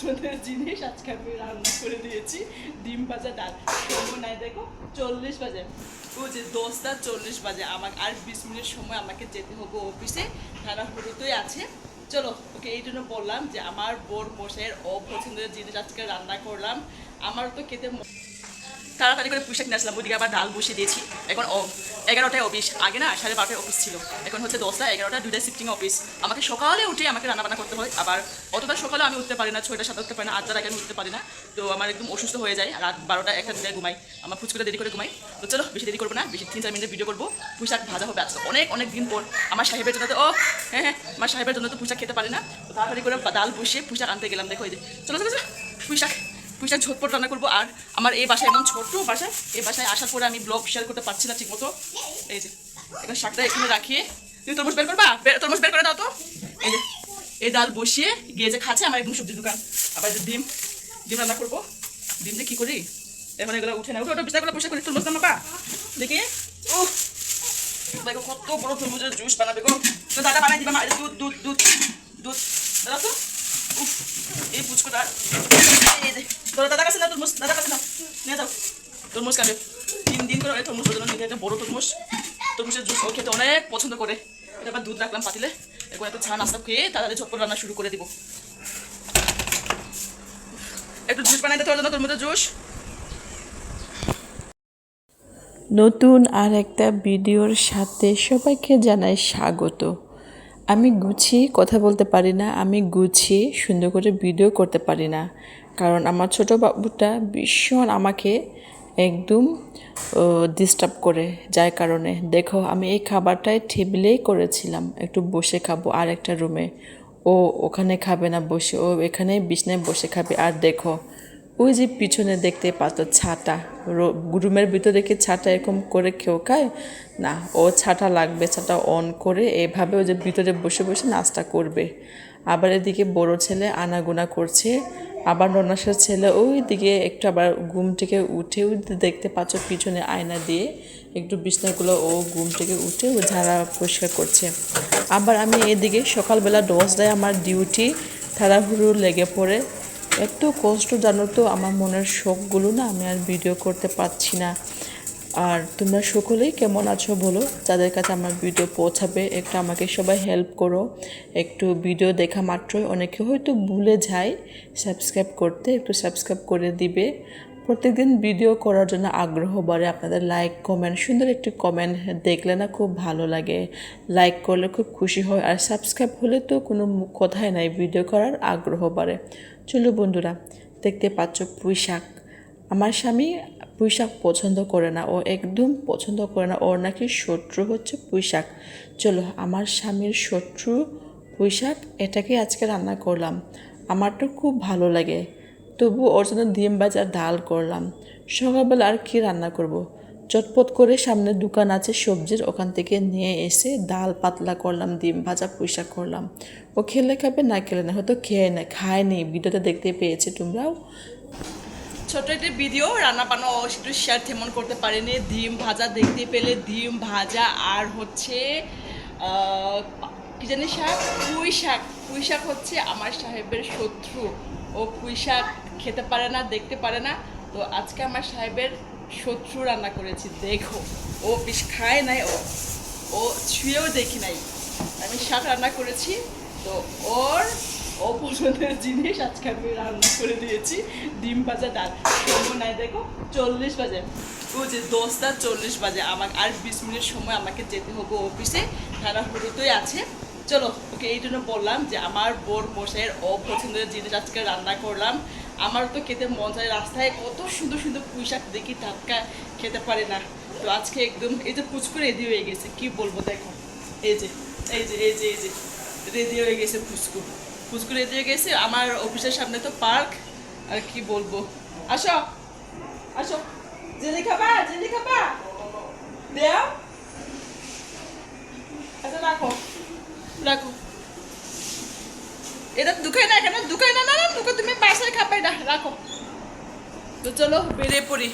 অপছন্দের জিনিস আজকে আমি রান্না করে দিয়েছি, ডিম ভাজা ডাল। সময় নাই দেখো, 40 বাজে, ও যে 10:40 বাজে। আমার আর 20 মিনিট সময় আমাকে যেতে হবে অফিসে, তাড়াহুড়োতেই আছে। চলো, ওকে এই জন্য বললাম যে আমার বোর মশাইয়ের অপছন্দের জিনিস আজকে রান্না করলাম। আমার তো খেতে তাড়াতাড়ি করে পুঁইশাক নিয়ে আসলাম, ওইদিকে আবার ডাল বসিয়ে দিয়েছি। এখন 11টায় অফিস, আগে না 12:30টায় অফিস ছিল, এখন হচ্ছে 10টা 11টা, 2টায় শিফটিং অফিস। আমাকে সকালে উঠে আমাকে রান্নাবান্না করতে হয়, আবার অতটা সকালে আমি উঠতে পারি না, 6টা 7টা উঠতে পারি না, 8টার আগে আমি উঠতে পারি না। তো আমার একদম অসুস্থ হয়ে যায়, রাত 12টা 1টা 2টায় ঘুমাই, আমার ফুচকুটা দেরি করে ঘুমাই। তো চলো, বেশি দেরি করবো না, বেশি 3-4 মিনিটের ভিডিও করবো। পুঁইশাক ভাজা হবে আজকে অনেক দিন পর। আমার সাহেবের জন্য তো হ্যাঁ, আমার সাহেবের জন্য তো পুঁইশাক খেতে পারি না। তো তাড়াতাড়ি করে ডাল বসিয়ে পুঁইশাক আনতে গেলাম। দেখো এই যে, চলো পুঁইশাক ঝটপট রান্না করবো। আর আমার এই বাসায় এমন ছোট্ট বাসায়, এই বাসায় আসার পরে আমি ব্লগ শেয়ার করতে পারছি না ঠিক মতো। এই যে এখন শাকটা এখানে রাখিয়ে, তুমি তরমুজ বের করবা, তরমুজ বের করে দাও তো। এই যে এই ডাল বসিয়ে গিয়ে যে খাচ্ছে আমার একদম সবজির দোকান। আবার যে ডিম রান্না করবো, ডিম যে কী করি এখন, এগুলো উঠে না, ওটা বিছানাগুলো বসে করি। তরমুজ দাম পা দেখি, ও দেখো কত বড় তরমুজের জুস বানাবে গো। তো দাদা বানাই দিবা, দুধ দাদা তো। উফ, এই পুচকোটা দাদার কাছে না, দাদার কাছে না, নিয়ে যাও। তরমুজ খাবে 3 দিন করে তরমুজ জন্য নিতে, একটা বড় তরমুজের জুস ও খেতে অনেক পছন্দ করে। এটা আবার দুধ রাখলাম পাতিলে, এখন একটু চা নাস্তা খেয়ে তাড়াতাড়ি ঝটপট রান্না শুরু করে দিব। একটু জুস বানাই দিতে হবে, তরমুজের জুস। নতুন আর একটা ভিডিওর সাথে সবাইকে জানাই স্বাগত। আমি গুছিয়ে কথা বলতে পারি না, আমি গুছিয়ে সুন্দর করে ভিডিও করতে পারি না, কারণ আমার ছোট বাবুটা ভীষণ আমাকে একদম ডিস্টার্ব করে, যার কারণে দেখো আমি এই খাবারটাই টেবিলেই করেছিলাম, একটু বসে খাবো আর একটা রুমে। ও ওখানে খাবে না বসে, ও এখানে বিছনায় বসে খাবে। আর দেখো ওই যে পিছনে দেখতে পাচ্ছ ছাতা, রুমের ভিতরে কি ছাতা এরকম করে কেউ খায় না, ও ছাতা লাগবে, ছাতা অন করে এভাবে ওই যে ভিতরে বসে বসে নাস্তা করবে। আবার এদিকে বড় ছেলে আনাগোনা করছে, আবার ননাসের ছেলে ওই দিকে একটু আবার ঘুম থেকে উঠে দেখতে পাচ্ছ পিছনে আয়না দিয়ে একটু বিছনাগুলো ও ঘুম থেকে উঠে ও ঝাড়া পরিষ্কার করছে। আবার আমি এদিকে সকালবেলা 10টায় আমার ডিউটি, তাড়াহুড়ো লেগে পড়ে। এত কষ্ট জানো তো, আমার মনের শখগুলো না আমি আর ভিডিও করতে পারছি না। আর তোমরা সকলেই কেমন আছো বলো, যাদের কাছে আমার ভিডিও পৌঁছাবে একটু আমাকে সবাই হেল্প করো। একটু ভিডিও দেখা মাত্রই অনেকে হয়তো ভুলে যায় সাবস্ক্রাইব করতে, একটু সাবস্ক্রাইব করে দিবে। প্রত্যেকদিন ভিডিও করার জন্য আগ্রহ বাড়ে, আপনাদের লাইক কমেন্ট, সুন্দর একটি কমেন্ট দেখলে না খুব ভালো লাগে, লাইক করলে খুব খুশি হয়। আর সাবস্ক্রাইব হলে তো কোনো কথাই নাই, ভিডিও করার আগ্রহ বাড়ে। চলো বন্ধুরা, দেখতে পাচ্ছ পুঁইশাক। আমার স্বামী পুঁইশাক পছন্দ করে না, ও একদম পছন্দ করে না, ওর নাকি শত্রু হচ্ছে পুঁইশাক। চলো, আমার স্বামীর শত্রু পুঁইশাক, এটাকে আজকে রান্না করলাম। আমার তো খুব ভালো লাগে, তবু ওর জন্য ডিম ভাজা ডাল করলাম। সকালবেলা আর কি রান্না করব। চটপট করে সামনে দোকান আছে সবজির, ওখান থেকে নিয়ে এসে ডাল পাতলা করলাম, ডিম ভাজা পুঁইশাক করলাম। ও খেলে খাবে, না খেলে না, হয়তো খায়নি, ভিডিওটা দেখতে পেয়েছে তোমরাও। ছোট্ট একটি ভিডিও, রান্না বান্না একটু শেয়ার তেমন করতে পারিনি। ডিম ভাজা দেখতে পেলে, ডিম ভাজা আর হচ্ছে কি জানি শাক, পুঁই শাক হচ্ছে আমার সাহেবের শত্রু। ও পুঁই শাক খেতে পারে না, দেখতে পারে না। তো আজকে আমার সাহেবের শত্রু রান্না করেছি, দেখো। ও বেশ খায় নাই, ও ছুঁয়েও দেখি নাই। আমি শাক রান্না করেছি, তো ওর অপছন্দের জিনিস আজকে আমি রান্না করে দিয়েছি, ডিম ভাজা ডাল। সময় নাই দেখো, 40 বাজে, ও যে 10:40 বাজে। আমার আর 20 মিনিট সময় আমাকে যেতে হবে অফিসে, তাড়াহুড়োতেই আছে। চলো, ওকে এই জন্য বললাম যে আমার বোর মশাইয়ের অপছন্দের জিনিস আজকে রান্না করলাম। আমার তো খেতে মন চায়, রাস্তায় কত সুন্দর পুঁই শাক দেখি, টাটকা খেতে পারে না। তো আজকে একদম এই যে পুচকু রেডি হয়ে গেছে, কি বলবো দেখো, এই যে রেডি হয়ে গেছে পুচকু রেডি হয়ে গেছে। আমার অফিসের সামনে তো পার্ক, আর কি বলবো। আসো আসো, জেলি খাবা দেও। আচ্ছা রাখো, এটা দুখাই না, এখানে দুখাই না, তুমি বাসায় খাবে না, রাখো। তো চলো বেরিয়ে পড়ি।